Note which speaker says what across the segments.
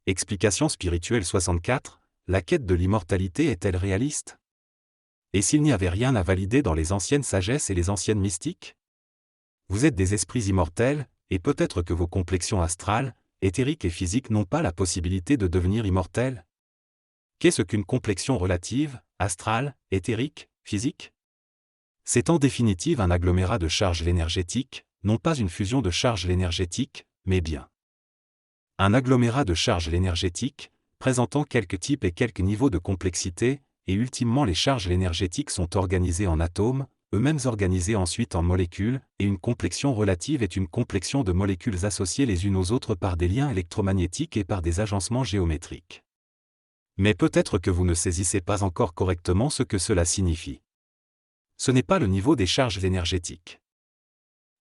Speaker 1: Explication spirituelle 64, la quête de l'immortalité est-elle réaliste? Et s'il n'y avait rien à valider dans les anciennes sagesses et les anciennes mystiques? Vous êtes des esprits immortels, et peut-être que vos complexions astrales, éthériques et physiques n'ont pas la possibilité de devenir immortelles? Qu'est-ce qu'une complexion relative, astrale, éthérique, physique? C'est en définitive un agglomérat de charges énergétiques, non pas une fusion de charges énergétiques, mais bien un agglomérat de charges énergétiques, présentant quelques types et quelques niveaux de complexité, et ultimement les charges énergétiques sont organisées en atomes, eux-mêmes organisés ensuite en molécules, et une complexion relative est une complexion de molécules associées les unes aux autres par des liens électromagnétiques et par des agencements géométriques. Mais peut-être que vous ne saisissez pas encore correctement ce que cela signifie. Ce n'est pas le niveau des charges énergétiques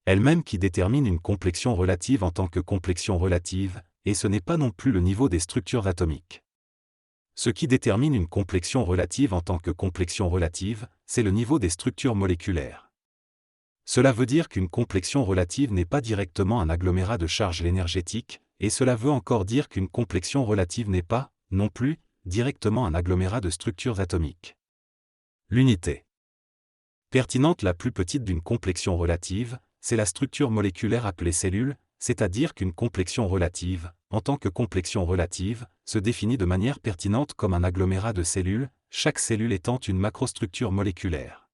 Speaker 1: elles-mêmes qui déterminent une complexion relative en tant que complexion relative, et ce n'est pas non plus le niveau des structures atomiques. Ce qui détermine une complexion relative en tant que complexion relative, c'est le niveau des structures moléculaires. Cela veut dire qu'une complexion relative n'est pas directement un agglomérat de charges énergétiques, et cela veut encore dire qu'une complexion relative n'est pas, non plus, directement un agglomérat de structures atomiques. L'unité pertinente la plus petite d'une complexion relative, c'est la structure moléculaire appelée cellule, c'est-à-dire qu'une complexion relative, en tant que complexion relative, se définit de manière pertinente comme un agglomérat de cellules, chaque cellule étant une macrostructure moléculaire.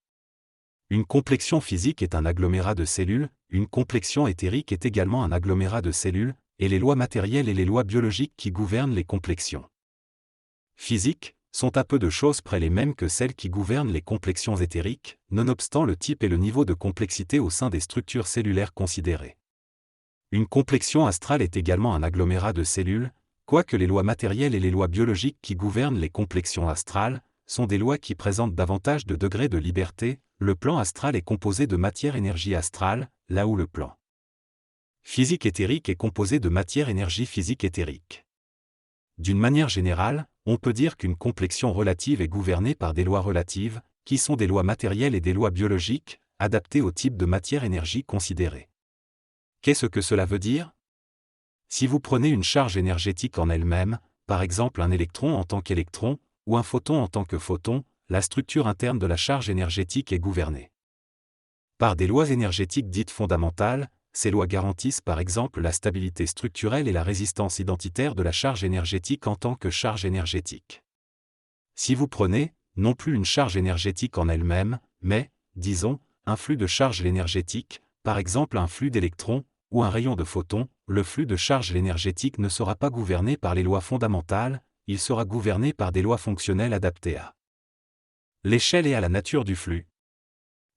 Speaker 1: Une complexion physique est un agglomérat de cellules, une complexion éthérique est également un agglomérat de cellules, et les lois matérielles et les lois biologiques qui gouvernent les complexions physiques sont à peu de choses près les mêmes que celles qui gouvernent les complexions éthériques, nonobstant le type et le niveau de complexité au sein des structures cellulaires considérées. Une complexion astrale est également un agglomérat de cellules, quoique les lois matérielles et les lois biologiques qui gouvernent les complexions astrales sont des lois qui présentent davantage de degrés de liberté. Le plan astral est composé de matière-énergie astrale, là où le plan physique éthérique est composé de matière-énergie physique éthérique. D'une manière générale, on peut dire qu'une complexion relative est gouvernée par des lois relatives, qui sont des lois matérielles et des lois biologiques, adaptées au type de matière-énergie considérée. Qu'est-ce que cela veut dire? Si vous prenez une charge énergétique en elle-même, par exemple un électron en tant qu'électron, ou un photon en tant que photon, la structure interne de la charge énergétique est gouvernée par des lois énergétiques dites fondamentales. Ces lois garantissent par exemple la stabilité structurelle et la résistance identitaire de la charge énergétique en tant que charge énergétique. Si vous prenez, non plus une charge énergétique en elle-même, mais, disons, un flux de charge énergétique, par exemple un flux d'électrons, ou un rayon de photons, le flux de charge énergétique ne sera pas gouverné par les lois fondamentales, il sera gouverné par des lois fonctionnelles adaptées à l'échelle et à la nature du flux.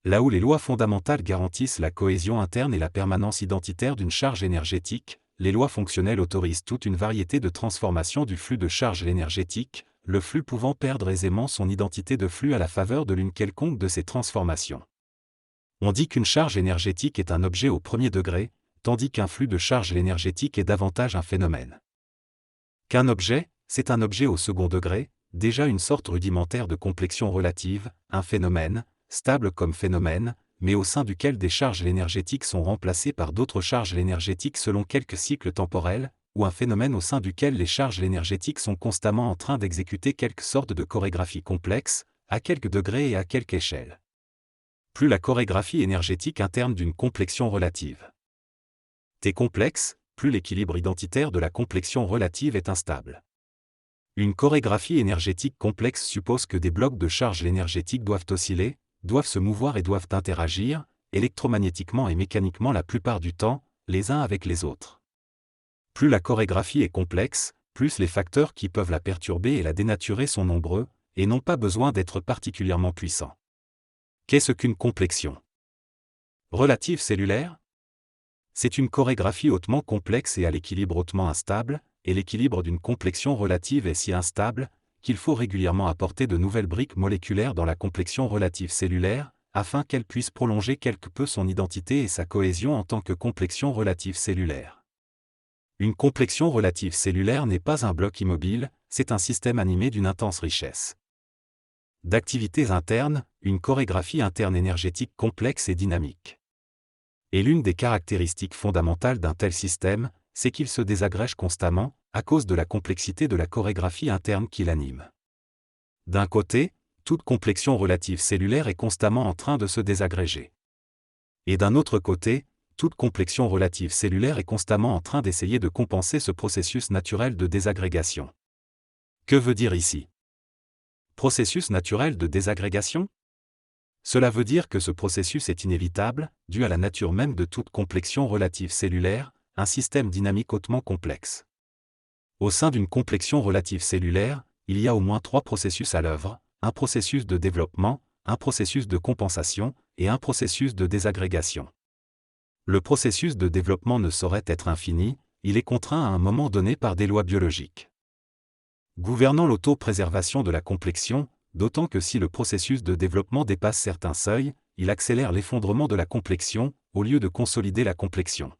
Speaker 1: Là où les lois fondamentales garantissent la cohésion interne et la permanence identitaire d'une charge énergétique, les lois fonctionnelles autorisent toute une variété de transformations du flux de charge énergétique, le flux pouvant perdre aisément son identité de flux à la faveur de l'une quelconque de ces transformations. On dit qu'une charge énergétique est un objet au premier degré, tandis qu'un flux de charge énergétique est davantage un phénomène. Qu'un objet, c'est un objet au second degré, déjà une sorte rudimentaire de complexion relative, un phénomène, stable comme phénomène, mais au sein duquel des charges énergétiques sont remplacées par d'autres charges énergétiques selon quelques cycles temporels, ou un phénomène au sein duquel les charges énergétiques sont constamment en train d'exécuter quelque sorte de chorégraphie complexe, à quelque degré et à quelque échelle. Plus la chorégraphie énergétique interne d'une complexion relative est complexe, plus l'équilibre identitaire de la complexion relative est instable. Une chorégraphie énergétique complexe suppose que des blocs de charges énergétiques doivent osciller, doivent se mouvoir et doivent interagir, électromagnétiquement et mécaniquement la plupart du temps, les uns avec les autres. Plus la chorégraphie est complexe, plus les facteurs qui peuvent la perturber et la dénaturer sont nombreux, et n'ont pas besoin d'être particulièrement puissants. Qu'est-ce qu'une complexion relative cellulaire? C'est une chorégraphie hautement complexe et à l'équilibre hautement instable, et l'équilibre d'une complexion relative est si instable, qu'il faut régulièrement apporter de nouvelles briques moléculaires dans la complexion relative cellulaire, afin qu'elle puisse prolonger quelque peu son identité et sa cohésion en tant que complexion relative cellulaire. Une complexion relative cellulaire n'est pas un bloc immobile, c'est un système animé d'une intense richesse d'activités internes, une chorégraphie interne énergétique complexe et dynamique. Et l'une des caractéristiques fondamentales d'un tel système, c'est qu'il se désagrège constamment, à cause de la complexité de la chorégraphie interne qui l'anime. D'un côté, toute complexion relative cellulaire est constamment en train de se désagréger. Et d'un autre côté, toute complexion relative cellulaire est constamment en train d'essayer de compenser ce processus naturel de désagrégation. Que veut dire ici? Processus naturel de désagrégation? Cela veut dire que ce processus est inévitable, dû à la nature même de toute complexion relative cellulaire, un système dynamique hautement complexe. Au sein d'une complexion relative cellulaire, il y a au moins 3 processus à l'œuvre, un processus de développement, un processus de compensation, et un processus de désagrégation. Le processus de développement ne saurait être infini, il est contraint à un moment donné par des lois biologiques. Gouvernant l'autopréservation de la complexion, d'autant que si le processus de développement dépasse certains seuils, il accélère l'effondrement de la complexion, au lieu de consolider la complexion.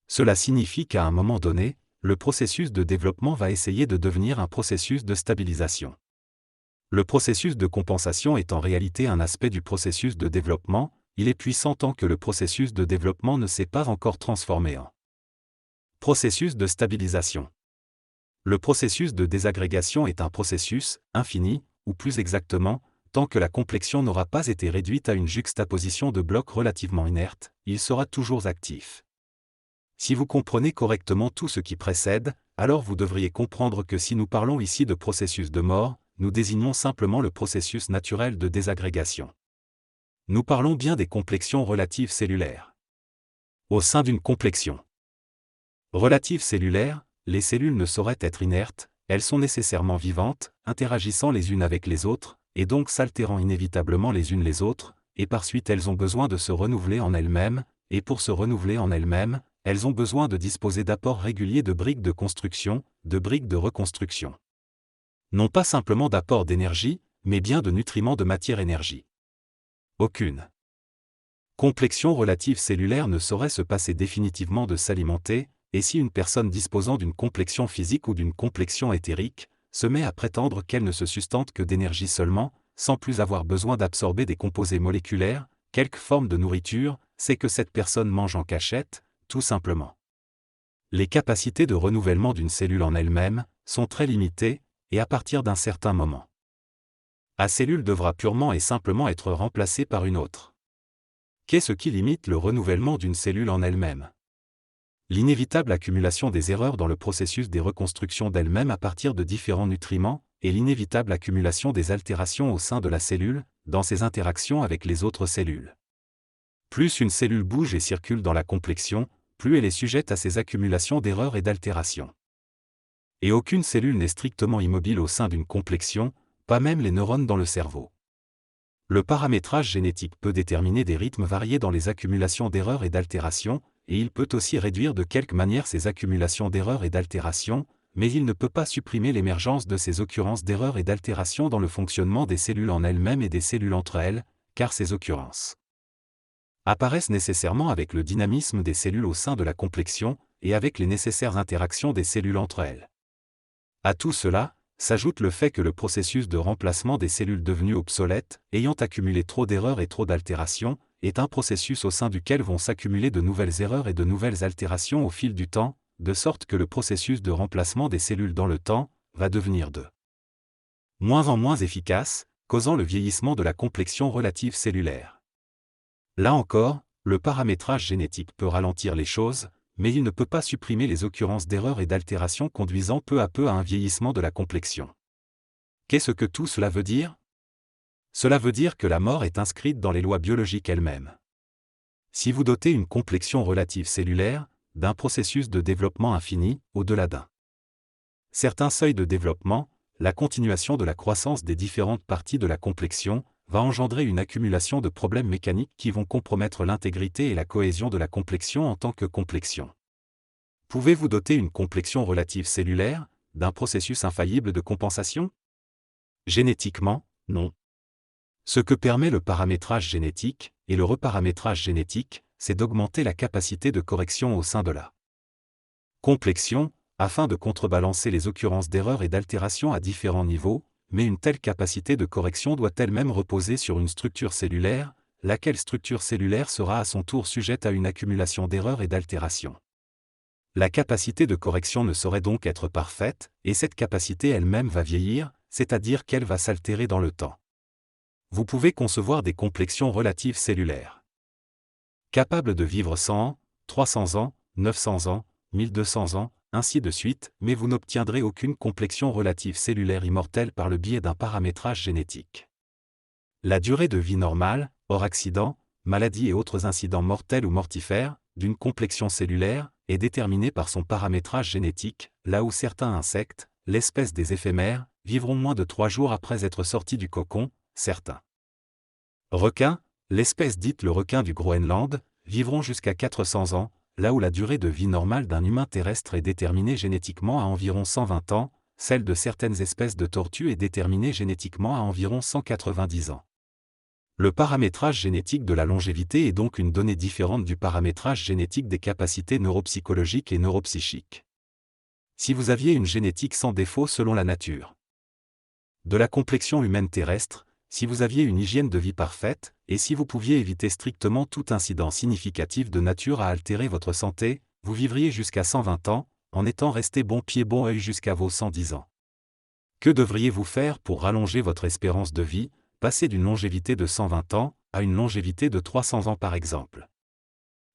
Speaker 1: Cela signifie qu'à un moment donné, le processus de développement va essayer de devenir un processus de stabilisation. Le processus de compensation est en réalité un aspect du processus de développement, il est puissant tant que le processus de développement ne s'est pas encore transformé en processus de stabilisation. Le processus de désagrégation est un processus infini, ou plus exactement, tant que la complexion n'aura pas été réduite à une juxtaposition de blocs relativement inertes, il sera toujours actif. Si vous comprenez correctement tout ce qui précède, alors vous devriez comprendre que si nous parlons ici de processus de mort, nous désignons simplement le processus naturel de désagrégation. Nous parlons bien des complexions relatives cellulaires. Au sein d'une complexion relative cellulaire, les cellules ne sauraient être inertes, elles sont nécessairement vivantes, interagissant les unes avec les autres, et donc s'altérant inévitablement les unes les autres, et par suite elles ont besoin de se renouveler en elles-mêmes, et pour se renouveler en elles-mêmes, elles ont besoin de disposer d'apports réguliers de briques de construction, de briques de reconstruction. Non pas simplement d'apports d'énergie, mais bien de nutriments de matière-énergie. Aucune complexion relative cellulaire ne saurait se passer définitivement de s'alimenter, et si une personne disposant d'une complexion physique ou d'une complexion éthérique se met à prétendre qu'elle ne se sustente que d'énergie seulement, sans plus avoir besoin d'absorber des composés moléculaires, quelque forme de nourriture, c'est que cette personne mange en cachette, tout simplement. Les capacités de renouvellement d'une cellule en elle-même sont très limitées, et à partir d'un certain moment, la cellule devra purement et simplement être remplacée par une autre. Qu'est-ce qui limite le renouvellement d'une cellule en elle-même? L'inévitable accumulation des erreurs dans le processus des reconstructions d'elle-même à partir de différents nutriments, et l'inévitable accumulation des altérations au sein de la cellule, dans ses interactions avec les autres cellules. Plus une cellule bouge et circule dans la complexion, plus elle est sujette à ces accumulations d'erreurs et d'altérations. Et aucune cellule n'est strictement immobile au sein d'une complexion, pas même les neurones dans le cerveau. Le paramétrage génétique peut déterminer des rythmes variés dans les accumulations d'erreurs et d'altérations, et il peut aussi réduire de quelque manière ces accumulations d'erreurs et d'altérations, mais il ne peut pas supprimer l'émergence de ces occurrences d'erreurs et d'altérations dans le fonctionnement des cellules en elles-mêmes et des cellules entre elles, car ces occurrences apparaissent nécessairement avec le dynamisme des cellules au sein de la complexion, et avec les nécessaires interactions des cellules entre elles. À tout cela, s'ajoute le fait que le processus de remplacement des cellules devenues obsolètes, ayant accumulé trop d'erreurs et trop d'altérations, est un processus au sein duquel vont s'accumuler de nouvelles erreurs et de nouvelles altérations au fil du temps, de sorte que le processus de remplacement des cellules dans le temps va devenir de moins en moins efficace, causant le vieillissement de la complexion relative cellulaire. Là encore, le paramétrage génétique peut ralentir les choses, mais il ne peut pas supprimer les occurrences d'erreurs et d'altérations conduisant peu à peu à un vieillissement de la complexion. Qu'est-ce que tout cela veut dire? Cela veut dire que la mort est inscrite dans les lois biologiques elles-mêmes. Si vous dotez une complexion relative cellulaire d'un processus de développement infini, au-delà d'un certain seuil de développement, la continuation de la croissance des différentes parties de la complexion va engendrer une accumulation de problèmes mécaniques qui vont compromettre l'intégrité et la cohésion de la complexion en tant que complexion. Pouvez-vous doter une complexion relative cellulaire d'un processus infaillible de compensation? Génétiquement, non. Ce que permet le paramétrage génétique, et le reparamétrage génétique, c'est d'augmenter la capacité de correction au sein de la complexion, afin de contrebalancer les occurrences d'erreurs et d'altérations à différents niveaux, mais une telle capacité de correction doit elle-même reposer sur une structure cellulaire, laquelle structure cellulaire sera à son tour sujette à une accumulation d'erreurs et d'altérations. La capacité de correction ne saurait donc être parfaite, et cette capacité elle-même va vieillir, c'est-à-dire qu'elle va s'altérer dans le temps. Vous pouvez concevoir des complexions relatives cellulaires, capables de vivre 100 ans, 300 ans, 900 ans, 1200 ans, ainsi de suite, mais vous n'obtiendrez aucune complexion relative cellulaire immortelle par le biais d'un paramétrage génétique. La durée de vie normale, hors accident, maladie et autres incidents mortels ou mortifères, d'une complexion cellulaire, est déterminée par son paramétrage génétique, là où certains insectes, l'espèce des éphémères, vivront moins de 3 jours après être sortis du cocon, certains requins, l'espèce dite le requin du Groenland, vivront jusqu'à 400 ans, là où la durée de vie normale d'un humain terrestre est déterminée génétiquement à environ 120 ans, celle de certaines espèces de tortues est déterminée génétiquement à environ 190 ans. Le paramétrage génétique de la longévité est donc une donnée différente du paramétrage génétique des capacités neuropsychologiques et neuropsychiques. Si vous aviez une génétique sans défaut selon la nature de la complexion humaine terrestre, si vous aviez une hygiène de vie parfaite, et si vous pouviez éviter strictement tout incident significatif de nature à altérer votre santé, vous vivriez jusqu'à 120 ans, en étant resté bon pied bon œil jusqu'à vos 110 ans. Que devriez-vous faire pour rallonger votre espérance de vie, passer d'une longévité de 120 ans à une longévité de 300 ans par exemple?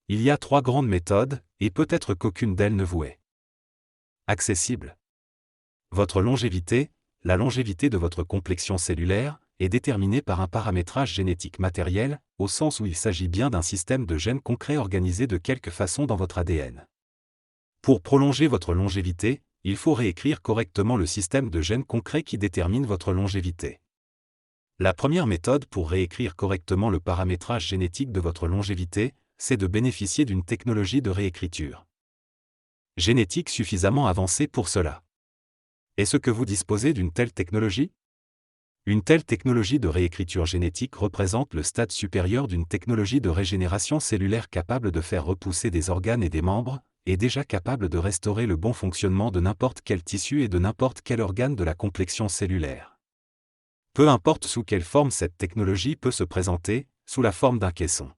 Speaker 1: Il y a 3 grandes méthodes, et peut-être qu'aucune d'elles ne vous est accessible. Votre longévité, la longévité de votre complexion cellulaire, est déterminée par un paramétrage génétique matériel, au sens où il s'agit bien d'un système de gènes concret organisé de quelque façon dans votre ADN. Pour prolonger votre longévité, il faut réécrire correctement le système de gènes concret qui détermine votre longévité. La première méthode pour réécrire correctement le paramétrage génétique de votre longévité, c'est de bénéficier d'une technologie de réécriture génétique suffisamment avancée pour cela. Est-ce que vous disposez d'une telle technologie? Une telle technologie de réécriture génétique représente le stade supérieur d'une technologie de régénération cellulaire capable de faire repousser des organes et des membres, et déjà capable de restaurer le bon fonctionnement de n'importe quel tissu et de n'importe quel organe de la complexion cellulaire. Peu importe sous quelle forme cette technologie peut se présenter, sous la forme d'un caisson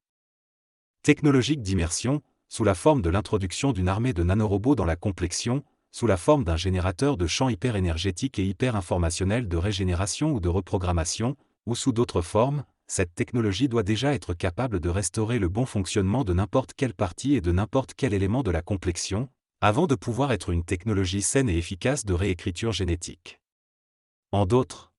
Speaker 1: technologique d'immersion, sous la forme de l'introduction d'une armée de nanorobots dans la complexion, sous la forme d'un générateur de champs hyper-énergétiques et hyper-informationnels de régénération ou de reprogrammation, ou sous d'autres formes, cette technologie doit déjà être capable de restaurer le bon fonctionnement de n'importe quelle partie et de n'importe quel élément de la complexion, avant de pouvoir être une technologie saine et efficace de réécriture génétique. En d'autres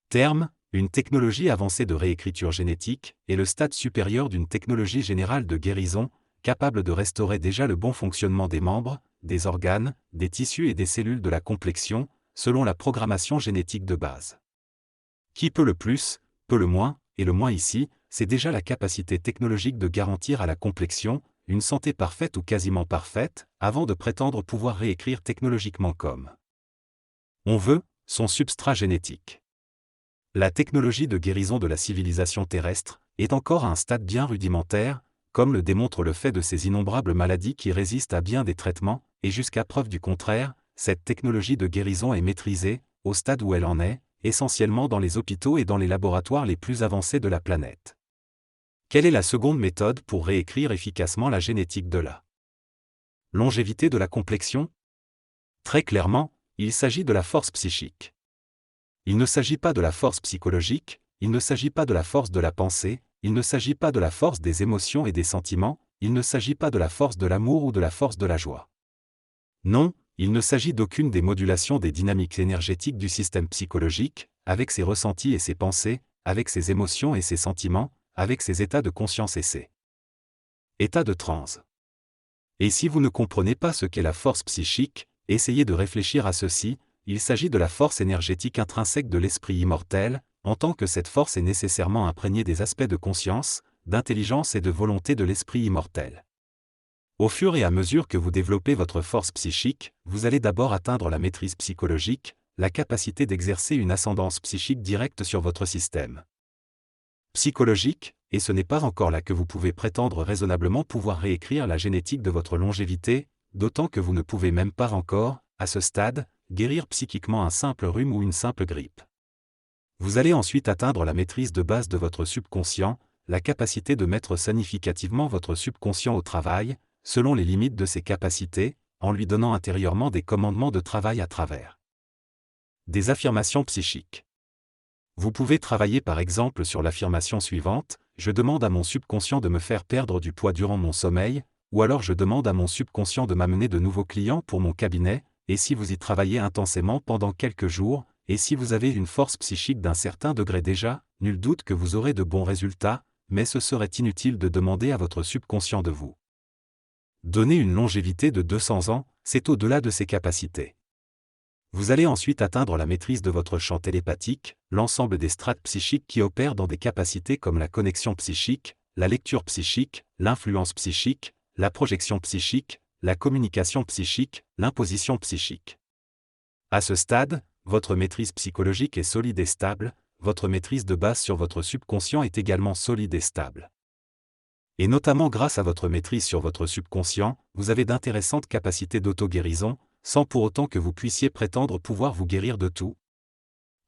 Speaker 1: termes, une technologie avancée de réécriture génétique est le stade supérieur d'une technologie générale de guérison, capable de restaurer déjà le bon fonctionnement des membres, des organes, des tissus et des cellules de la complexion, selon la programmation génétique de base. Qui peut le plus, peut le moins, et le moins ici, c'est déjà la capacité technologique de garantir à la complexion une santé parfaite ou quasiment parfaite, avant de prétendre pouvoir réécrire technologiquement comme on veut, son substrat génétique. La technologie de guérison de la civilisation terrestre est encore à un stade bien rudimentaire, comme le démontre le fait de ces innombrables maladies qui résistent à bien des traitements, et jusqu'à preuve du contraire, cette technologie de guérison est maîtrisée, au stade où elle en est, essentiellement dans les hôpitaux et dans les laboratoires les plus avancés de la planète. Quelle est la seconde méthode pour réécrire efficacement la génétique de la longévité de la complexion? Très clairement, il s'agit de la force psychique. Il ne s'agit pas de la force psychologique, il ne s'agit pas de la force de la pensée, il ne s'agit pas de la force des émotions et des sentiments, il ne s'agit pas de la force de l'amour ou de la force de la joie. Non, il ne s'agit d'aucune des modulations des dynamiques énergétiques du système psychologique, avec ses ressentis et ses pensées, avec ses émotions et ses sentiments, avec ses états de conscience et ses états de transe. Et si vous ne comprenez pas ce qu'est la force psychique, essayez de réfléchir à ceci. Il s'agit de la force énergétique intrinsèque de l'esprit immortel, en tant que cette force est nécessairement imprégnée des aspects de conscience, d'intelligence et de volonté de l'esprit immortel. Au fur et à mesure que vous développez votre force psychique, vous allez d'abord atteindre la maîtrise psychologique, la capacité d'exercer une ascendance psychique directe sur votre système psychologique, et ce n'est pas encore là que vous pouvez prétendre raisonnablement pouvoir réécrire la génétique de votre longévité, d'autant que vous ne pouvez même pas encore, à ce stade, guérir psychiquement un simple rhume ou une simple grippe. Vous allez ensuite atteindre la maîtrise de base de votre subconscient, la capacité de mettre significativement votre subconscient au travail, selon les limites de ses capacités, en lui donnant intérieurement des commandements de travail à travers des affirmations psychiques. Vous pouvez travailler par exemple sur l'affirmation suivante: je demande à mon subconscient de me faire perdre du poids durant mon sommeil, ou alors je demande à mon subconscient de m'amener de nouveaux clients pour mon cabinet, et si vous y travaillez intensément pendant quelques jours, et si vous avez une force psychique d'un certain degré déjà, nul doute que vous aurez de bons résultats, mais ce serait inutile de demander à votre subconscient de vous donner une longévité de 200 ans, c'est au-delà de ses capacités. Vous allez ensuite atteindre la maîtrise de votre champ télépathique, l'ensemble des strates psychiques qui opèrent dans des capacités comme la connexion psychique, la lecture psychique, l'influence psychique, la projection psychique, la communication psychique, l'imposition psychique. À ce stade, votre maîtrise psychologique est solide et stable, votre maîtrise de base sur votre subconscient est également solide et stable. Et notamment grâce à votre maîtrise sur votre subconscient, vous avez d'intéressantes capacités d'auto-guérison, sans pour autant que vous puissiez prétendre pouvoir vous guérir de tout.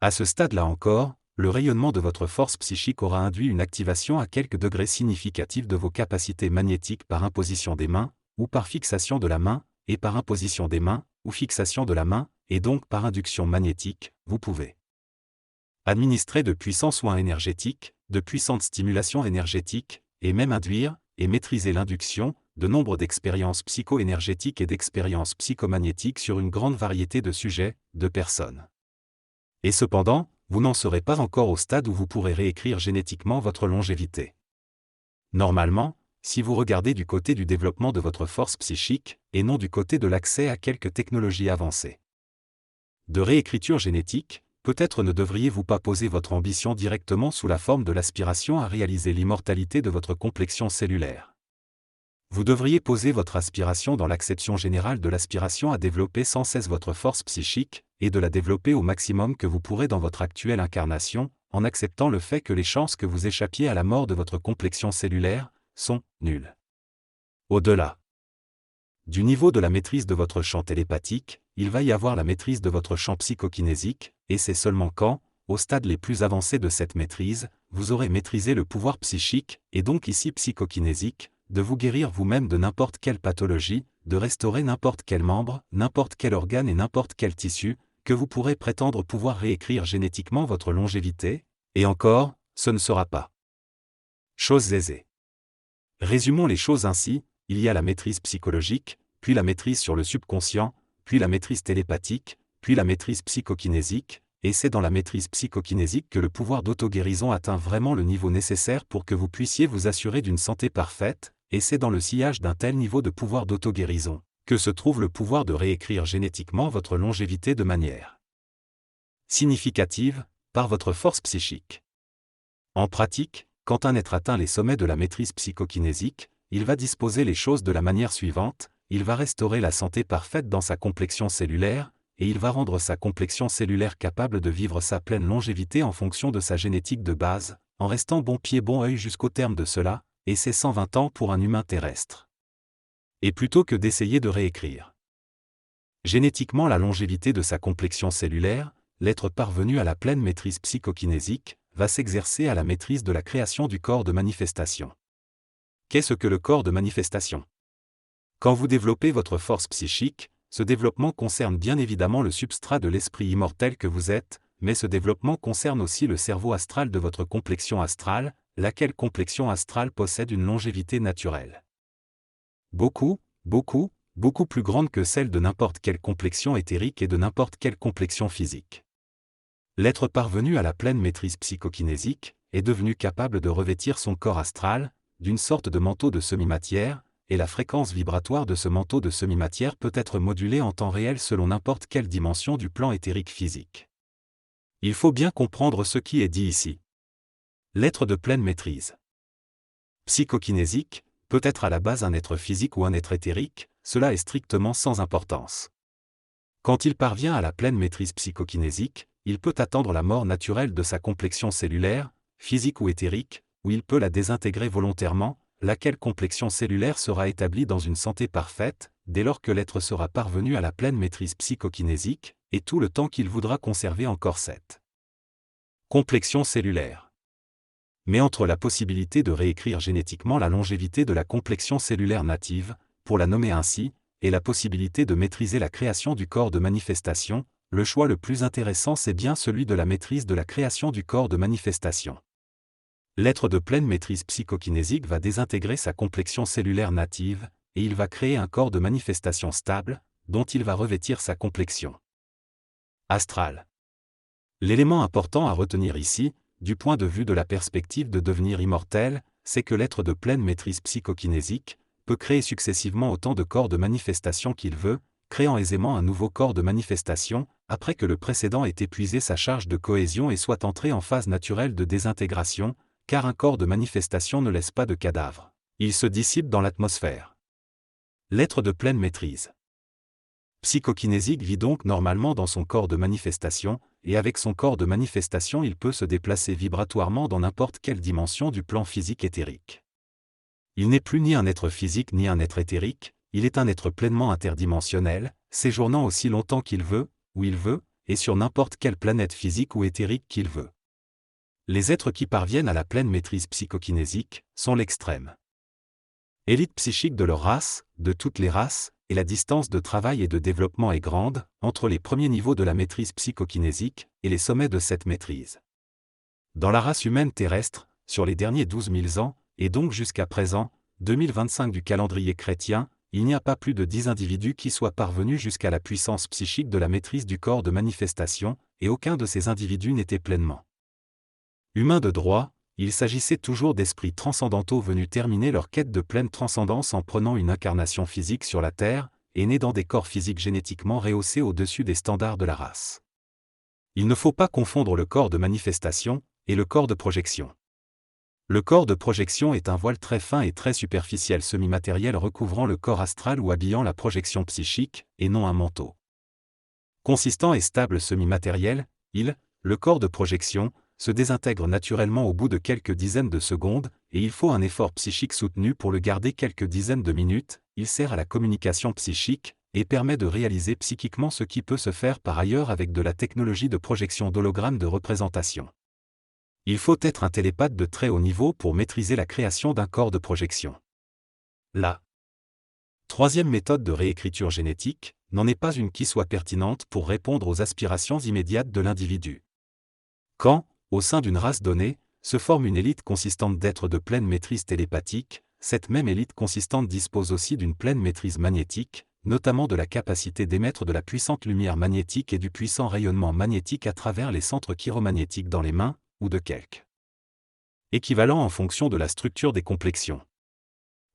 Speaker 1: À ce stade-là encore, le rayonnement de votre force psychique aura induit une activation à quelques degrés significatifs de vos capacités magnétiques par imposition des mains, ou par fixation de la main, et par imposition des mains, ou fixation de la main, et donc par induction magnétique, vous pouvez administrer de puissants soins énergétiques, de puissantes stimulations énergétiques, et même induire, et maîtriser l'induction, de nombre d'expériences psycho-énergétiques et d'expériences psychomagnétiques sur une grande variété de sujets, de personnes. Et cependant, vous n'en serez pas encore au stade où vous pourrez réécrire génétiquement votre longévité. Normalement, si vous regardez du côté du développement de votre force psychique, et non du côté de l'accès à quelques technologies avancées de réécriture génétique, peut-être ne devriez-vous pas poser votre ambition directement sous la forme de l'aspiration à réaliser l'immortalité de votre complexion cellulaire. Vous devriez poser votre aspiration dans l'acception générale de l'aspiration à développer sans cesse votre force psychique, et de la développer au maximum que vous pourrez dans votre actuelle incarnation, en acceptant le fait que les chances que vous échappiez à la mort de votre complexion cellulaire sont nulles. Au-delà du niveau de la maîtrise de votre champ télépathique, il va y avoir la maîtrise de votre champ psychokinésique, et c'est seulement quand, au stade les plus avancés de cette maîtrise, vous aurez maîtrisé le pouvoir psychique, et donc ici psychokinésique, de vous guérir vous-même de n'importe quelle pathologie, de restaurer n'importe quel membre, n'importe quel organe et n'importe quel tissu, que vous pourrez prétendre pouvoir réécrire génétiquement votre longévité, et encore, ce ne sera pas chose aisée. Résumons les choses ainsi: il y a la maîtrise psychologique, puis la maîtrise sur le subconscient, puis la maîtrise télépathique, puis la maîtrise psychokinésique, et c'est dans la maîtrise psychokinésique que le pouvoir d'auto-guérison atteint vraiment le niveau nécessaire pour que vous puissiez vous assurer d'une santé parfaite, et c'est dans le sillage d'un tel niveau de pouvoir d'auto-guérison que se trouve le pouvoir de réécrire génétiquement votre longévité de manière significative, par votre force psychique. En pratique, quand un être atteint les sommets de la maîtrise psychokinésique, il va disposer les choses de la manière suivante: il va restaurer la santé parfaite dans sa complexion cellulaire, et il va rendre sa complexion cellulaire capable de vivre sa pleine longévité en fonction de sa génétique de base, en restant bon pied bon œil jusqu'au terme de cela, et c'est 120 ans pour un humain terrestre. Et plutôt que d'essayer de réécrire génétiquement la longévité de sa complexion cellulaire, l'être parvenu à la pleine maîtrise psychokinésique va s'exercer à la maîtrise de la création du corps de manifestation. Qu'est-ce que le corps de manifestation? Quand vous développez votre force psychique, ce développement concerne bien évidemment le substrat de l'esprit immortel que vous êtes, mais ce développement concerne aussi le cerveau astral de votre complexion astrale, laquelle complexion astrale possède une longévité naturelle beaucoup plus grande que celle de n'importe quelle complexion éthérique et de n'importe quelle complexion physique. L'être parvenu à la pleine maîtrise psychokinésique est devenu capable de revêtir son corps astral d'une sorte de manteau de semi-matière, et la fréquence vibratoire de ce manteau de semi-matière peut être modulée en temps réel selon n'importe quelle dimension du plan éthérique physique. Il faut bien comprendre ce qui est dit ici. L'être de pleine maîtrise psychokinésique peut être à la base un être physique ou un être éthérique, cela est strictement sans importance. Quand il parvient à la pleine maîtrise psychokinésique, il peut attendre la mort naturelle de sa complexion cellulaire, physique ou éthérique, ou il peut la désintégrer volontairement, laquelle complexion cellulaire sera établie dans une santé parfaite, dès lors que l'être sera parvenu à la pleine maîtrise psychokinésique, et tout le temps qu'il voudra conserver encore cette complexion cellulaire. Mais entre la possibilité de réécrire génétiquement la longévité de la complexion cellulaire native, pour la nommer ainsi, et la possibilité de maîtriser la création du corps de manifestation, le choix le plus intéressant c'est bien celui de la maîtrise de la création du corps de manifestation. L'être de pleine maîtrise psychokinésique va désintégrer sa complexion cellulaire native, et il va créer un corps de manifestation stable, dont il va revêtir sa complexion astrale. L'élément important à retenir ici, du point de vue de la perspective de devenir immortel, c'est que l'être de pleine maîtrise psychokinésique peut créer successivement autant de corps de manifestation qu'il veut, créant aisément un nouveau corps de manifestation, après que le précédent ait épuisé sa charge de cohésion et soit entré en phase naturelle de désintégration, car un corps de manifestation ne laisse pas de cadavre. Il se dissipe dans l'atmosphère. L'être de pleine maîtrise psychokinésique vit donc normalement dans son corps de manifestation, et avec son corps de manifestation il peut se déplacer vibratoirement dans n'importe quelle dimension du plan physique éthérique. Il n'est plus ni un être physique ni un être éthérique, il est un être pleinement interdimensionnel, séjournant aussi longtemps qu'il veut, où il veut, et sur n'importe quelle planète physique ou éthérique qu'il veut. Les êtres qui parviennent à la pleine maîtrise psychokinésique sont l'extrême élite psychique de leur race, de toutes les races, et la distance de travail et de développement est grande, entre les premiers niveaux de la maîtrise psychokinésique, et les sommets de cette maîtrise. Dans la race humaine terrestre, sur les derniers 12 000 ans, et donc jusqu'à présent, 2025 du calendrier chrétien, il n'y a pas plus de 10 individus qui soient parvenus jusqu'à la puissance psychique de la maîtrise du corps de manifestation, et aucun de ces individus n'était pleinement humain de droit. Il s'agissait toujours d'esprits transcendantaux venus terminer leur quête de pleine transcendance en prenant une incarnation physique sur la Terre, et nés dans des corps physiques génétiquement rehaussés au-dessus des standards de la race. Il ne faut pas confondre le corps de manifestation et le corps de projection. Le corps de projection est un voile très fin et très superficiel semi-matériel recouvrant le corps astral ou habillant la projection psychique, et non un manteau consistant et stable semi-matériel. Le corps de projection, se désintègre naturellement au bout de quelques dizaines de secondes, et il faut un effort psychique soutenu pour le garder quelques dizaines de minutes. Il sert à la communication psychique, et permet de réaliser psychiquement ce qui peut se faire par ailleurs avec de la technologie de projection d'hologrammes de représentation. Il faut être un télépathe de très haut niveau pour maîtriser la création d'un corps de projection. La troisième méthode de réécriture génétique n'en est pas une qui soit pertinente pour répondre aux aspirations immédiates de l'individu. Quand, au sein d'une race donnée, se forme une élite consistante d'êtres de pleine maîtrise télépathique, cette même élite consistante dispose aussi d'une pleine maîtrise magnétique, notamment de la capacité d'émettre de la puissante lumière magnétique et du puissant rayonnement magnétique à travers les centres chiromagnétiques dans les mains, ou de quelques équivalents en fonction de la structure des complexions.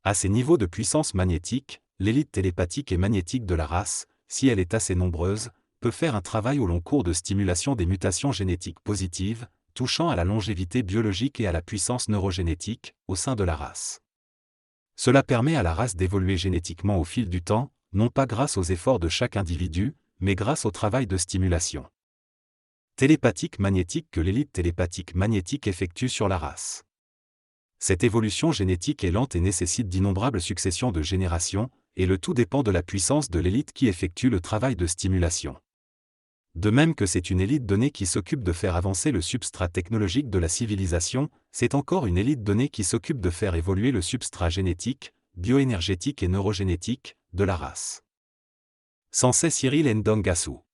Speaker 1: À ces niveaux de puissance magnétique, l'élite télépathique et magnétique de la race, si elle est assez nombreuse, peut faire un travail au long cours de stimulation des mutations génétiques positives, touchant à la longévité biologique et à la puissance neurogénétique, au sein de la race. Cela permet à la race d'évoluer génétiquement au fil du temps, non pas grâce aux efforts de chaque individu, mais grâce au travail de stimulation télépathique magnétique que l'élite télépathique magnétique effectue sur la race. Cette évolution génétique est lente et nécessite d'innombrables successions de générations, et le tout dépend de la puissance de l'élite qui effectue le travail de stimulation. De même que c'est une élite donnée qui s'occupe de faire avancer le substrat technologique de la civilisation, c'est encore une élite donnée qui s'occupe de faire évoluer le substrat génétique, bioénergétique et neurogénétique, de la race. Sensei Cyril Ndangasu.